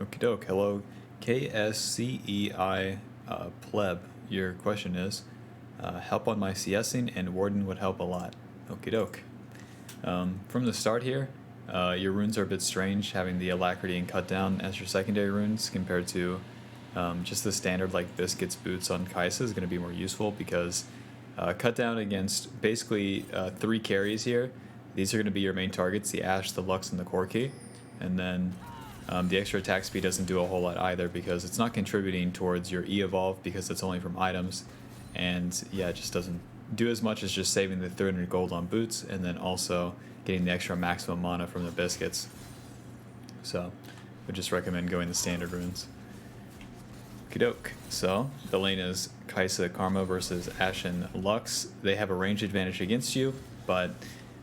Okie doke. Hello, KSCEI pleb. Your question is, help on my CSing and Warden would help a lot. Okie doke. From the start here, your runes are a bit strange, having the Alacrity and Cut Down as your secondary runes compared to just the standard like Biscuits Boots on Kaisa is going to be more useful because Cut Down against basically 3 carries here. These are going to be your main targets, the Ash, the Lux, and the Corki. And then the extra attack speed doesn't do a whole lot either because it's not contributing towards your E-Evolve because it's only from items. And yeah, it just doesn't do as much as just saving the 300 gold on boots and then also getting the extra maximum mana from the biscuits. So I would just recommend going the standard runes. Okie doke. So the lane is Kaisa Karma versus Ash and Lux. They have a range advantage against you, but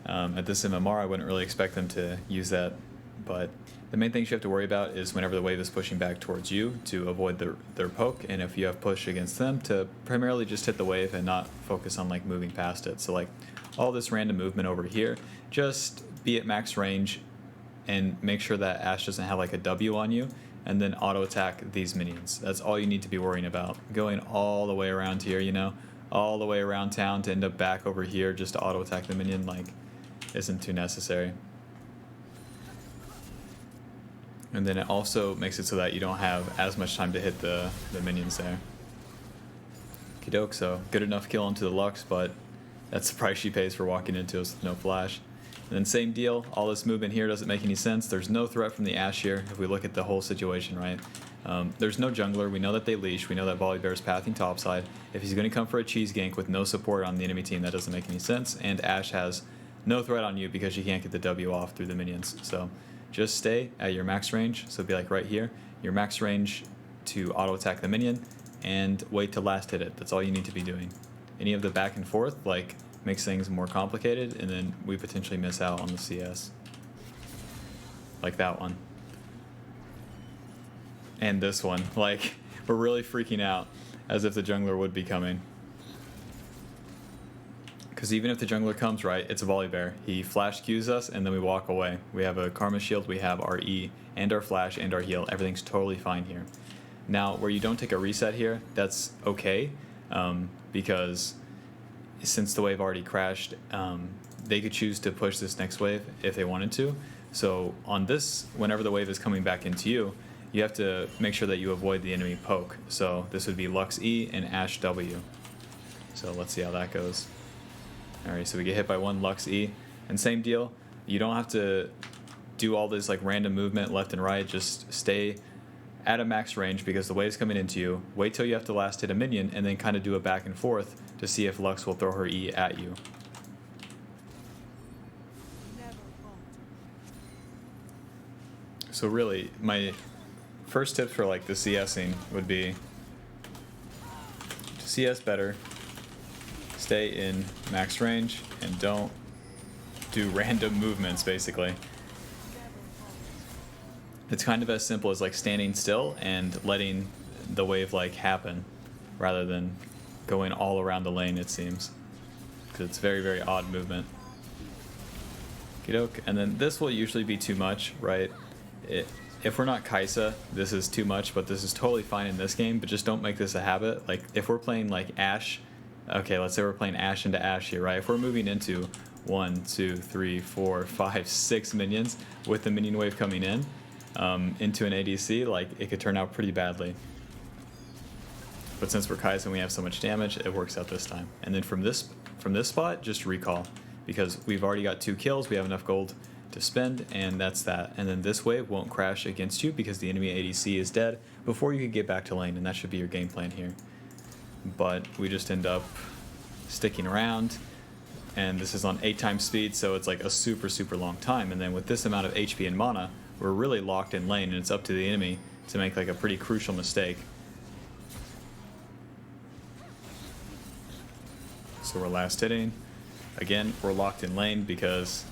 at this MMR I wouldn't really expect them to use that. But the main things you have to worry about is whenever the wave is pushing back towards you to avoid their poke, and if you have push against them to primarily just hit the wave and not focus on like moving past it. So like all this random movement over here, just be at max range and make sure that Ash doesn't have like a W on you and then auto attack these minions. That's all you need to be worrying about. Going all the way around here, you know, all the way around town to end up back over here just to auto attack the minion like isn't too necessary. And then it also makes it so that you don't have as much time to hit the minions there. Okie doke, so good enough kill into the Lux, but that's the price she pays for walking into us with no flash. And then same deal, all this movement here doesn't make any sense. There's no threat from the Ash here if we look at the whole situation, right? There's no jungler, we know that they leash, we know that Volibear's pathing topside. If he's going to come for a cheese gank with no support on the enemy team, that doesn't make any sense. And Ash has no threat on you because you can't get the W off through the minions. So just stay at your max range, so be like right here, your max range to auto attack the minion, and wait to last hit it. That's all you need to be doing. Any of the back and forth like makes things more complicated, and then we potentially miss out on the CS. Like that one. And this one. Like, we're really freaking out as if the jungler would be coming. Because even if the jungler comes, right, it's a Volibear. He flash Qs us, and then we walk away. We have a Karma Shield, we have our E, and our flash, and our heal. Everything's totally fine here. Now, where you don't take a reset here, that's okay, because since the wave already crashed, they could choose to push this next wave if they wanted to. So on this, whenever the wave is coming back into you, you have to make sure that you avoid the enemy poke. So this would be Lux E and Ash W. So let's see how that goes. Alright, so we get hit by one Lux E, and same deal, you don't have to do all this like random movement left and right, just stay at a max range because the wave's coming into you, wait till you have to last hit a minion, and then kind of do a back and forth to see if Lux will throw her E at you. So really, my first tip for like the CSing would be to CS better, stay in max range, and don't do random movements basically. It's kind of as simple as like standing still and letting the wave like happen rather than going all around the lane, it seems, because it's very, very odd movement. Okie doke. And then this will usually be too much, right? If we're not Kaisa, this is too much, but this is totally fine in this game, but just don't make this a habit. Like if we're playing like Ash, okay, let's say we're playing Ash into Ash here, right? If we're moving into 1, 2, 3, 4, 5, 6 minions with the minion wave coming in into an ADC, like it could turn out pretty badly. But since we're Kaisa and we have so much damage, it works out this time. And then from this spot, just recall, because we've already got 2 kills, we have enough gold to spend, and that's that. And then this wave won't crash against you because the enemy ADC is dead before you can get back to lane, and that should be your game plan here. But we just end up sticking around, and this is on 8 times speed, so it's like a super, super long time. And then with this amount of HP and mana, we're really locked in lane, and it's up to the enemy to make like a pretty crucial mistake. So we're last hitting. Again, we're locked in lane because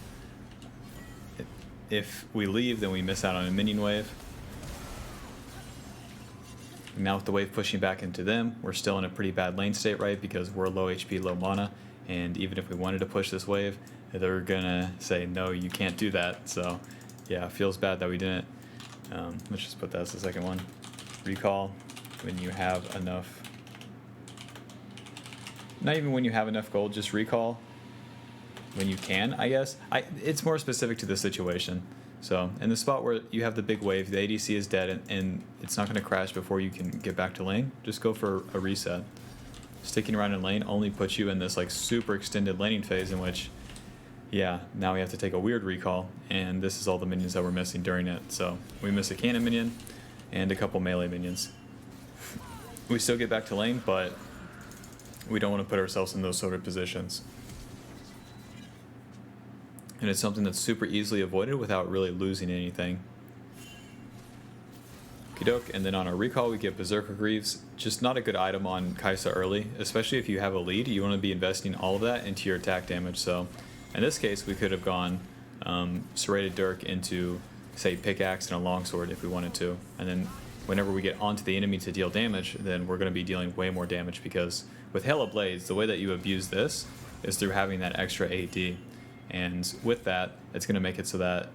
if we leave, then we miss out on a minion wave. Now with the wave pushing back into them, we're still in a pretty bad lane state, right? Because we're low HP, low mana, and even if we wanted to push this wave, they're gonna say, no, you can't do that. So yeah, it feels bad that we didn't. Let's just put that as the second one. Recall when you have enough. Not even when you have enough gold, just recall when you can, I guess. It's more specific to the situation. So in the spot where you have the big wave, the ADC is dead and it's not going to crash before you can get back to lane, just go for a reset. Sticking around in lane only puts you in this like super extended laning phase in which, yeah, now we have to take a weird recall, and this is all the minions that we're missing during it. So we miss a cannon minion and a couple melee minions. We still get back to lane, but we don't want to put ourselves in those sort of positions. And it's something that's super easily avoided without really losing anything. Okey-doke, and then on our recall we get Berserker Greaves. Just not a good item on Kai'Sa early, especially if you have a lead. You want to be investing all of that into your attack damage. So in this case we could have gone Serrated Dirk into, say, Pickaxe and a Longsword if we wanted to. And then whenever we get onto the enemy to deal damage, then we're going to be dealing way more damage, because with Hail of Blades, the way that you abuse this is through having that extra AD. And with that, it's going to make it so that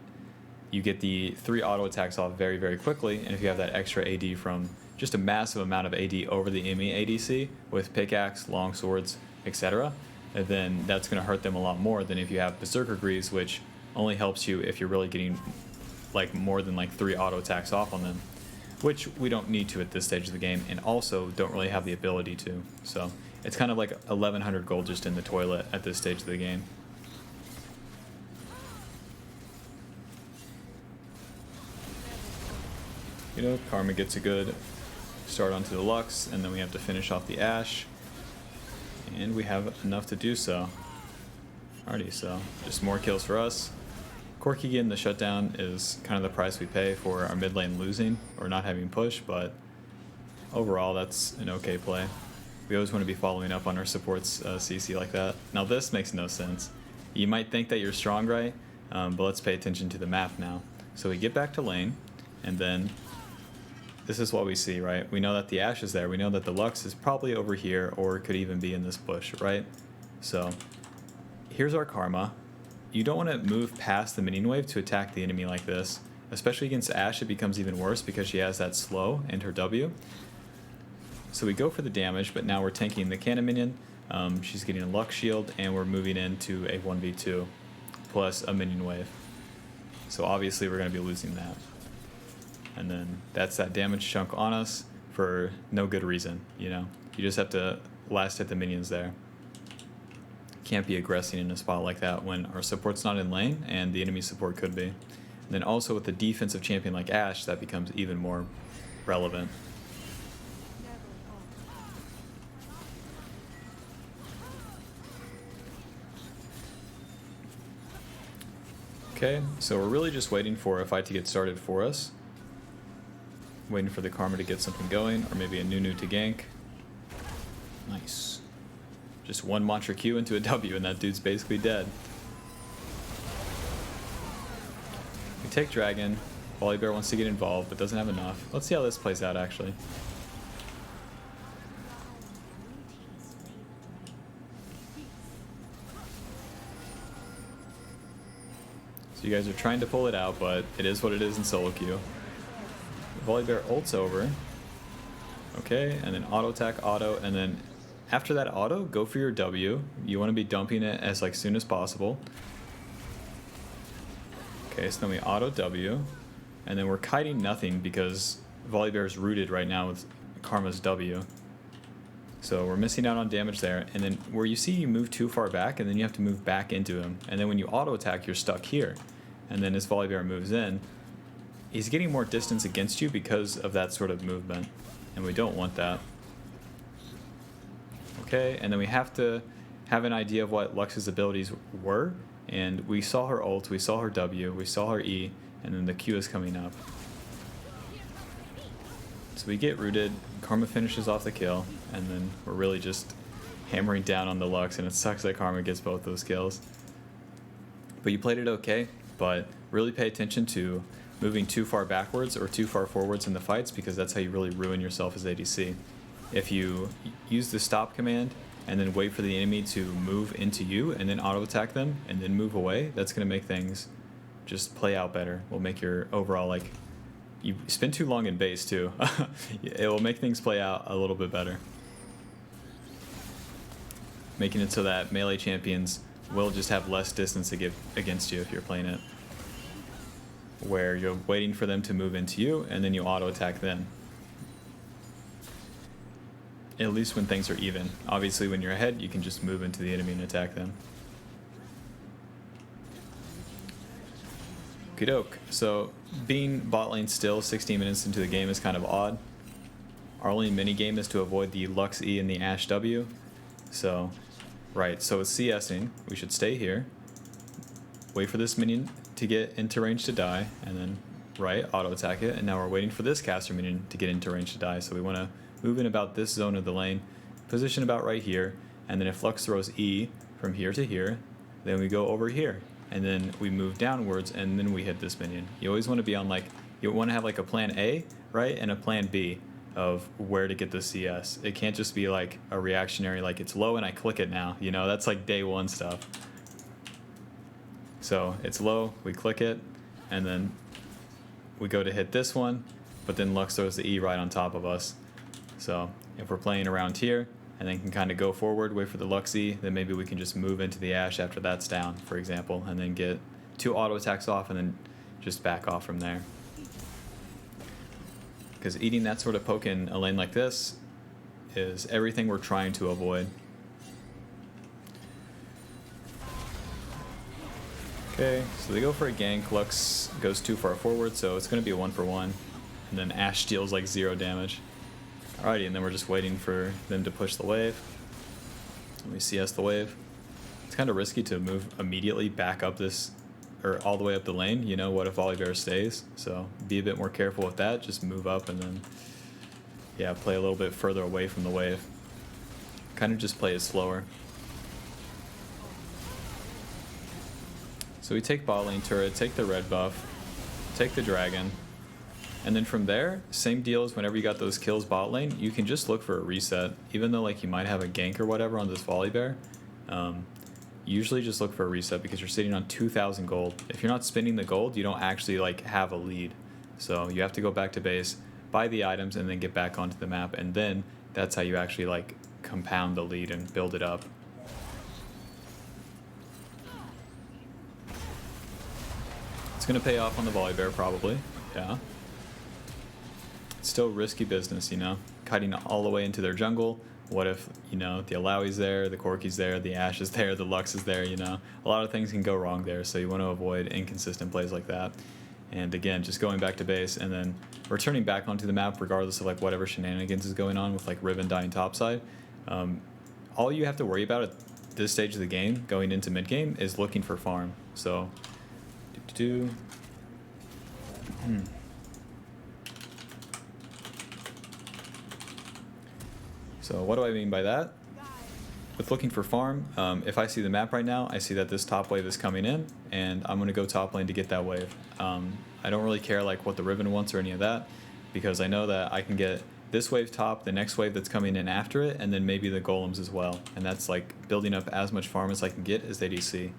you get the 3 auto attacks off very, very quickly. And if you have that extra AD from just a massive amount of AD over the enemy ADC with Pickaxe, Longswords, etc., then that's going to hurt them a lot more than if you have Berserker Greaves, which only helps you if you're really getting like more than like 3 auto attacks off on them, which we don't need to at this stage of the game, and also don't really have the ability to. So it's kind of like 1100 gold just in the toilet at this stage of the game. You know, Karma gets a good start onto the Lux, and then we have to finish off the Ashe, and we have enough to do so. Alrighty, so just more kills for us. Corki getting the shutdown is kind of the price we pay for our mid lane losing or not having push, but overall that's an okay play. We always want to be following up on our supports CC like that. Now this makes no sense. You might think that you're strong, right? But let's pay attention to the map now. So we get back to lane, and then this is what we see, right? We know that the Ashe is there. We know that the Lux is probably over here, or could even be in this bush, right? So here's our Karma. You don't want to move past the minion wave to attack the enemy like this. Especially against Ashe, it becomes even worse because she has that slow and her W. So we go for the damage, but now we're tanking the cannon minion. She's getting a Lux shield, and we're moving into a 1v2 plus a minion wave. So obviously we're going to be losing that. And then that's that damage chunk on us for no good reason, you know? You just have to last hit the minions there. Can't be aggressing in a spot like that when our support's not in lane and the enemy support could be. And then also with a defensive champion like Ashe, that becomes even more relevant. Okay, so we're really just waiting for a fight to get started for us. Waiting for the Karma to get something going, or maybe a Nunu to gank. Nice. Just one Mantra Q into a W and that dude's basically dead. We take Dragon. Volibear wants to get involved but doesn't have enough. Let's see how this plays out actually. So you guys are trying to pull it out, but it is what it is in solo queue. Volibear ults over. Okay, and then auto attack, auto, and then after that auto, go for your W. You want to be dumping it as like soon as possible. Okay, so then we auto W, and then we're kiting nothing because Volibear is rooted right now with Karma's W. So we're missing out on damage there, and then where you see you move too far back, and then you have to move back into him, and then when you auto attack, you're stuck here. And then as Volibear moves in, he's getting more distance against you because of that sort of movement, and we don't want that. Okay, and then we have to have an idea of what Lux's abilities were, and we saw her ult, we saw her W, we saw her E, and then the Q is coming up. So we get rooted, Karma finishes off the kill, and then we're really just hammering down on the Lux, and it sucks that Karma gets both those kills. But you played it okay, but really pay attention to moving too far backwards or too far forwards in the fights, because that's how you really ruin yourself as ADC. If you use the stop command and then wait for the enemy to move into you and then auto attack them and then move away, that's going to make things just play out better. Will make your overall like you spend too long in base too. It will make things play out a little bit better, making it so that melee champions will just have less distance to give against you if you're playing it, where you're waiting for them to move into you and then you auto attack them. At least when things are even. Obviously when you're ahead, you can just move into the enemy and attack them. Okie doke. So being bot lane still 16 minutes into the game is kind of odd. Our only mini game is to avoid the Lux E and the Ashe W. So, right, so it's CSing. We should stay here. Wait for this minion to get into range to die, and then, right, auto attack it. And now we're waiting for this caster minion to get into range to die. So we want to move in about this zone of the lane, position about right here, and then if Lux throws E from here to here, then we go over here. And then we move downwards, and then we hit this minion. You always want to be on, like, you want to have like a plan A, right, and a plan B of where to get the CS. It can't just be like a reactionary, like it's low and I click it now, you know, that's like day one stuff. So it's low, we click it, and then we go to hit this one, but then Lux throws the E right on top of us. So if we're playing around here, and then can kind of go forward, wait for the Lux E, then maybe we can just move into the Ashe after that's down, for example, and then get 2 auto attacks off and then just back off from there. Because eating that sort of poke in a lane like this is everything we're trying to avoid. Okay, so they go for a gank. Lux goes too far forward, so it's going to be a 1-for-1. And then Ashe deals like 0 damage. Alrighty, and then we're just waiting for them to push the wave. We CS the wave. It's kind of risky to move immediately back up this, or all the way up the lane. You know, what if Volibear stays? So be a bit more careful with that. Just move up and then, yeah, play a little bit further away from the wave. Kind of just play it slower. So we take bot lane turret, take the red buff, take the dragon. And then from there, same deal as whenever you got those kills bot lane, you can just look for a reset. Even though like you might have a gank or whatever on this Volibear, usually just look for a reset because you're sitting on 2,000 gold. If you're not spending the gold, you don't actually like have a lead. So you have to go back to base, buy the items, and then get back onto the map. And then that's how you actually like compound the lead and build it up. It's going to pay off on the Volibear probably, yeah. Still risky business, you know, kiting all the way into their jungle. What if, you know, the Alawi's there, the Corki's there, the Ashe is there, the Lux is there, you know. A lot of things can go wrong there, so you want to avoid inconsistent plays like that. And again, just going back to base and then returning back onto the map regardless of like whatever shenanigans is going on with like Riven dying topside. All you have to worry about at this stage of the game, going into mid game, is looking for farm. So, So what do I mean by that? With looking for farm, if I see the map right now, I see that this top wave is coming in, and I'm going to go top lane to get that wave. I don't really care like what the Riven wants or any of that, because I know that I can get this wave top, the next wave that's coming in after it, and then maybe the golems as well. And that's like building up as much farm as I can get as ADC.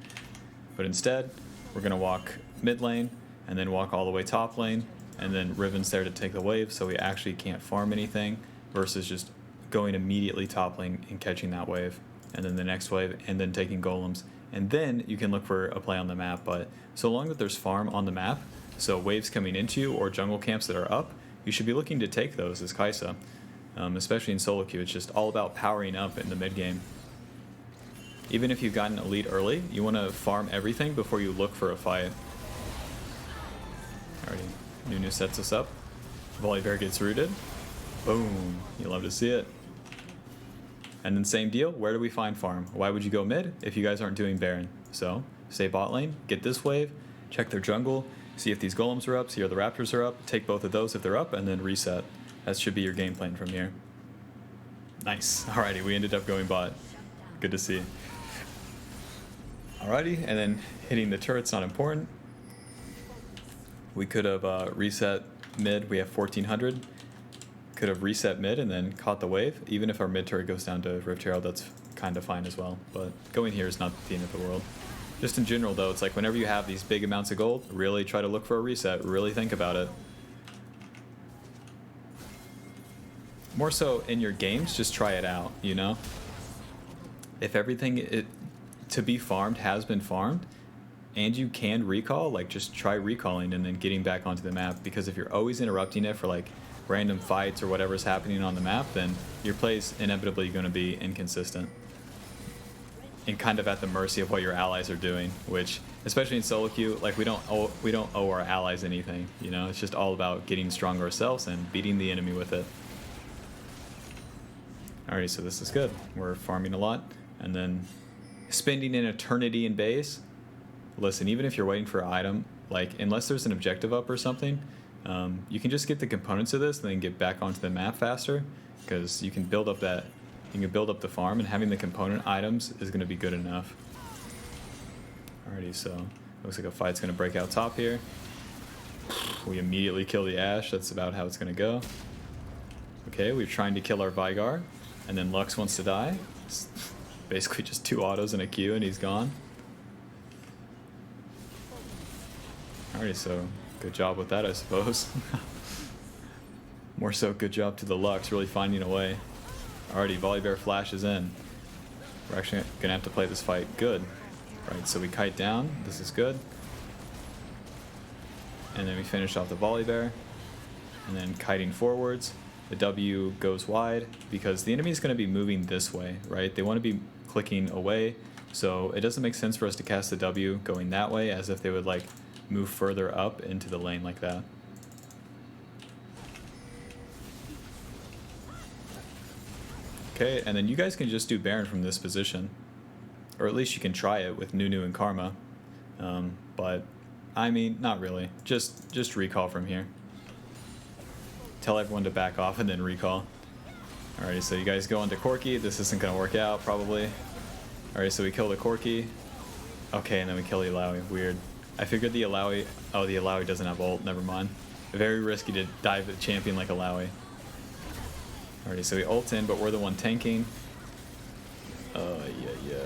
But instead, we're going to walk mid lane, and then walk all the way top lane, and then Riven's there to take the wave, so we actually can't farm anything, versus just going immediately top lane and catching that wave, and then the next wave, and then taking golems. And then you can look for a play on the map, but so long that there's farm on the map, so waves coming into you or jungle camps that are up, you should be looking to take those as Kai'Sa. Especially in solo queue, it's just all about powering up in the mid game. Even if you've gotten a lead early, you want to farm everything before you look for a fight. Alrighty, Nunu sets us up. Volibear gets rooted. Boom, you love to see it. And then same deal, where do we find farm? Why would you go mid if you guys aren't doing Baron? So, stay bot lane, get this wave, check their jungle, see if these golems are up, see if the raptors are up, take both of those if they're up, and then reset. That should be your game plan from here. Nice. Alrighty, we ended up going bot. Good to see. Alrighty, and then hitting the turret's not important. We could have reset mid, we have 1400. Could have reset mid and then caught the wave. Even if our mid turret goes down to Rift Herald, that's kind of fine as well. But going here is not the end of the world. Just in general though, it's like whenever you have these big amounts of gold, really try to look for a reset, really think about it. more so in your games, just try it out, you know? If everything to be farmed has been farmed, and you can recall, like just try recalling and then getting back onto the map, because if you're always interrupting it for like random fights or whatever's happening on the map, then your play's inevitably going to be inconsistent and kind of at the mercy of what your allies are doing, which especially in solo queue, like we don't owe our allies anything, you know? It's just all about getting strong ourselves and beating the enemy with it. Alrighty, so this is good. We're farming a lot and then spending an eternity in base. Listen, even if you're waiting for an item, like unless there's an objective up or something, you can just get the components of this and then get back onto the map faster, because you can build up the farm, and having the component items is going to be good enough. Alrighty, so looks like a fight's going to break out top here. We immediately kill the Ashe. That's about how it's going to go. Okay, we're trying to kill our Vigar, and then Lux wants to die. It's basically just 2 autos and a Q, and he's gone. Alrighty, so good job with that, I suppose. More so, good job to the Lux, really finding a way. Alrighty, Volibear flashes in. We're actually gonna have to play this fight good. Right, so we kite down, this is good. And then we finish off the Volibear. And then kiting forwards. The W goes wide because the enemy is gonna be moving this way, right? They wanna be clicking away, so it doesn't make sense for us to cast the W going that way, as if they would like move further up into the lane like that. Okay, and then you guys can just do Baron from this position. Or at least you can try it with Nunu and Karma. But, I mean, not really. Just recall from here. Tell everyone to back off and then recall. Alrighty, so you guys go into Corki. This isn't going to work out, probably. Alright, so we kill the Corki. Okay, and then we kill the Illaoi. Weird. I figured the Illaoi... Oh, the Illaoi doesn't have ult. Never mind. Very risky to dive at champion like Illaoi. Alrighty, so we ult in, but we're the one tanking. Yeah.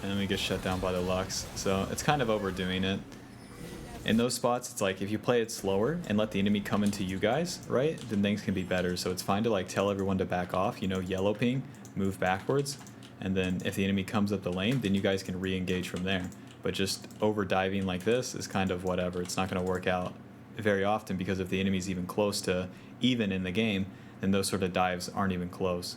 And then we get shut down by the Lux. So it's kind of overdoing it. In those spots, it's like if you play it slower and let the enemy come into you guys, right, then things can be better. So it's fine to like tell everyone to back off, you know, yellow ping, move backwards. And then if the enemy comes up the lane, then you guys can re-engage from there. But just over diving like this is kind of whatever. It's not going to work out very often, because if the enemy's even close to even in the game, then those sort of dives aren't even close.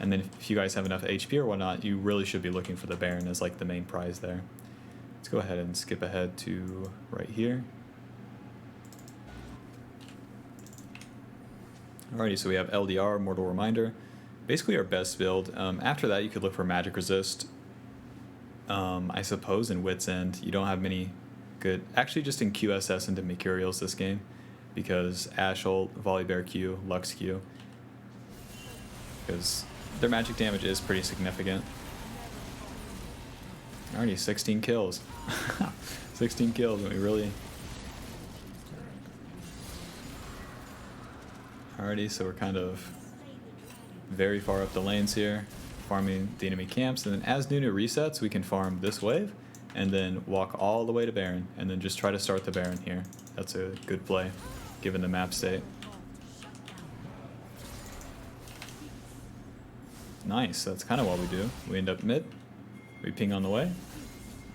And then if you guys have enough HP or whatnot, you really should be looking for the Baron as like the main prize there. Let's go ahead and skip ahead to right here. Alrighty, so we have LDR, Mortal Reminder. Basically our best build. After that, you could look for Magic Resist. I suppose in Wit's End. You don't have many good... Actually, just in QSS into Mercurials this game. Because Ashe ult, Volibear Q, Lux Q. Because their magic damage is pretty significant. Already 16 kills. 16 kills, and we really... Alrighty, so we're kind of very far up the lanes here, farming the enemy camps, and then as Nunu resets, we can farm this wave, and then walk all the way to Baron, and then just try to start the Baron here. That's a good play, given the map state. Nice, that's kind of what we do. We end up mid, we ping on the way.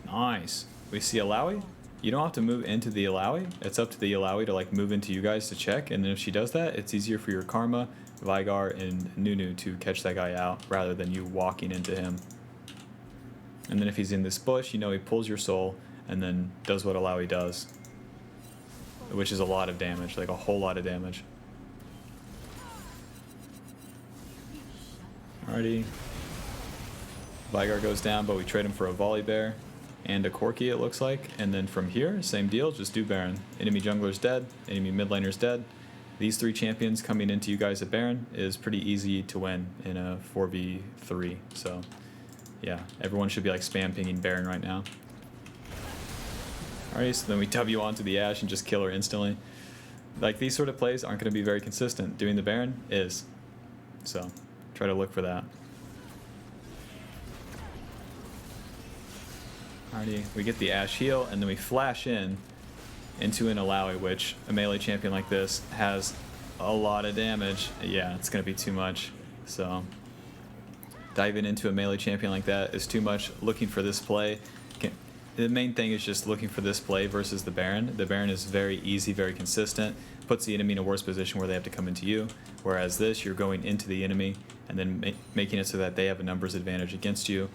Nice. We see Illaoi. You don't have to move into the Illaoi. It's up to the Illaoi to like move into you guys to check, and then if she does that, it's easier for your Karma, Vigar, and Nunu to catch that guy out rather than you walking into him. And then if he's in this bush, you know he pulls your soul and then does what Illaoi does, which is a lot of damage, like a whole lot of damage. Alrighty. Vigar goes down, but we trade him for a Volibear and a Corki, it looks like. And then from here, same deal, just do Baron. Enemy jungler's dead, enemy mid laner's dead. These three champions coming into you guys at Baron is pretty easy to win in a 4v3. So, yeah, everyone should be like spam pinging Baron right now. Alright, so then we W onto the Ashe and just kill her instantly. Like, these sort of plays aren't going to be very consistent. Doing the Baron is. So, try to look for that. Alrighty, we get the Ashe heal, and then we flash in into an Illaoi, which a melee champion like this has a lot of damage. Yeah, it's going to be too much. So diving into a melee champion like that is too much. Looking for this play. The main thing is just looking for this play versus the Baron. The Baron is very easy, very consistent, puts the enemy in a worse position where they have to come into you, whereas this, you're going into the enemy and then making it so that they have a numbers advantage against you,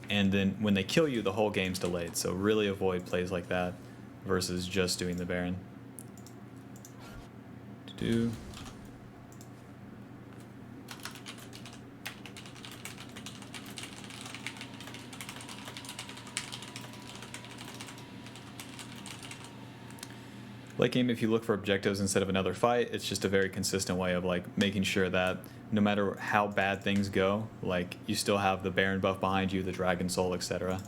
and then when they kill you, the whole game's delayed. So really avoid plays like that versus just doing the Baron. Late game, if you look for objectives instead of another fight, it's just a very consistent way of like making sure that no matter how bad things go, like you still have the Baron buff behind you, the Dragon Soul, etc.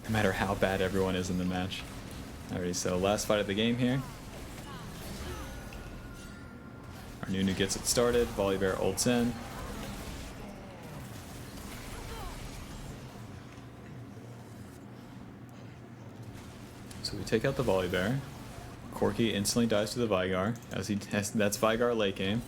No matter how bad everyone is in the match. Alrighty, so last fight of the game here. Our Nunu gets it started, Volibear ults in. So we take out the Volibear. Corki instantly dies to the Vigar, that's Vigar late game.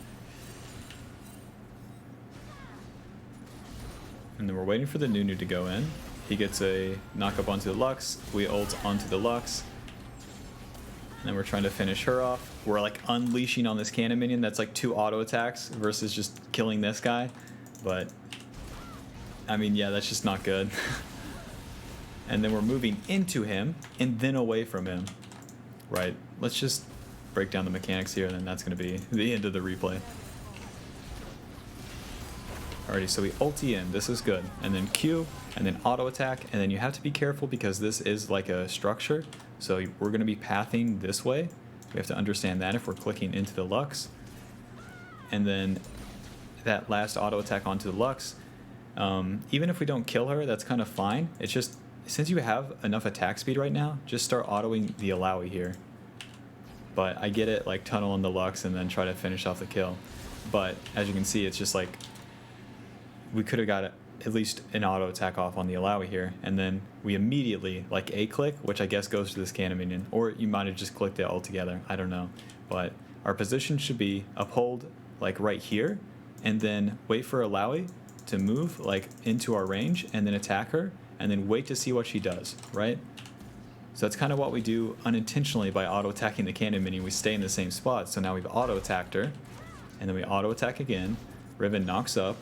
And then we're waiting for the Nunu to go in. He gets a knock up onto the Lux, we ult onto the Lux. And then we're trying to finish her off. We're like unleashing on this cannon minion that's like 2 auto attacks versus just killing this guy. But, I mean, yeah, that's just not good. And then we're moving into him and then away from him. Right, let's just break down the mechanics here and then that's going to be the end of the replay. Alrighty, so we ulti in, this is good. And then Q, and then auto attack, and then you have to be careful because this is like a structure. So we're going to be pathing this way. We have to understand that if we're clicking into the Lux. And then that last auto attack onto the Lux, even if we don't kill her, that's kind of fine. It's just, since you have enough attack speed right now, just start autoing the Alawi here. But I get it, like tunnel on the Lux and then try to finish off the kill. But as you can see, it's just like, we could have got at least an auto attack off on the Alawi here, and then we immediately like a click, which I guess goes to this cannon minion, or you might have just clicked it all together, I don't know. But our position should be uphold like right here, and then wait for Alawi to move like into our range, and then attack her, and then wait to see what she does, right? So that's kind of what we do unintentionally by auto attacking the cannon minion. We stay in the same spot, so now we've auto attacked her, and then we auto attack again. Riven knocks up,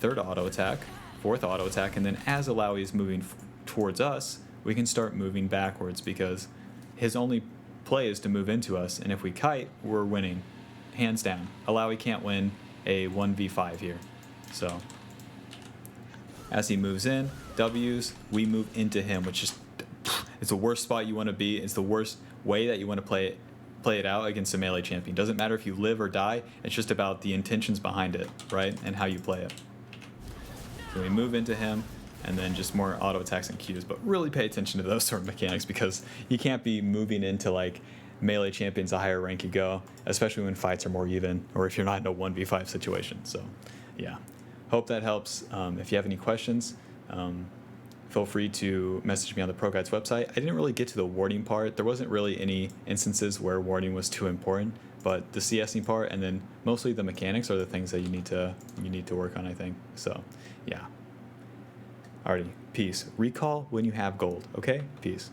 3rd auto attack, 4th auto attack, and then as Alawi is moving towards us, we can start moving backwards because his only play is to move into us, and if we kite, we're winning, hands down. Alawi can't win a 1v5 here. So as he moves in, W's, we move into him, which is, it's the worst spot you want to be. It's the worst way that you want to play it out against a melee champion. Doesn't matter if you live or die, it's just about the intentions behind it, right? And how you play it. So we move into him, and then just more auto attacks and Qs. But really pay attention to those sort of mechanics because you can't be moving into like melee champions the higher rank you go, especially when fights are more even, or if you're not in a 1v5 situation. So yeah, hope that helps. If you have any questions, feel free to message me on the Pro Guides website. I didn't really get to the warding part. There wasn't really any instances where warding was too important, but the CSing part and then mostly the mechanics are the things that you need to work on, I think. So yeah. Alrighty, peace. Recall when you have gold, okay? Peace.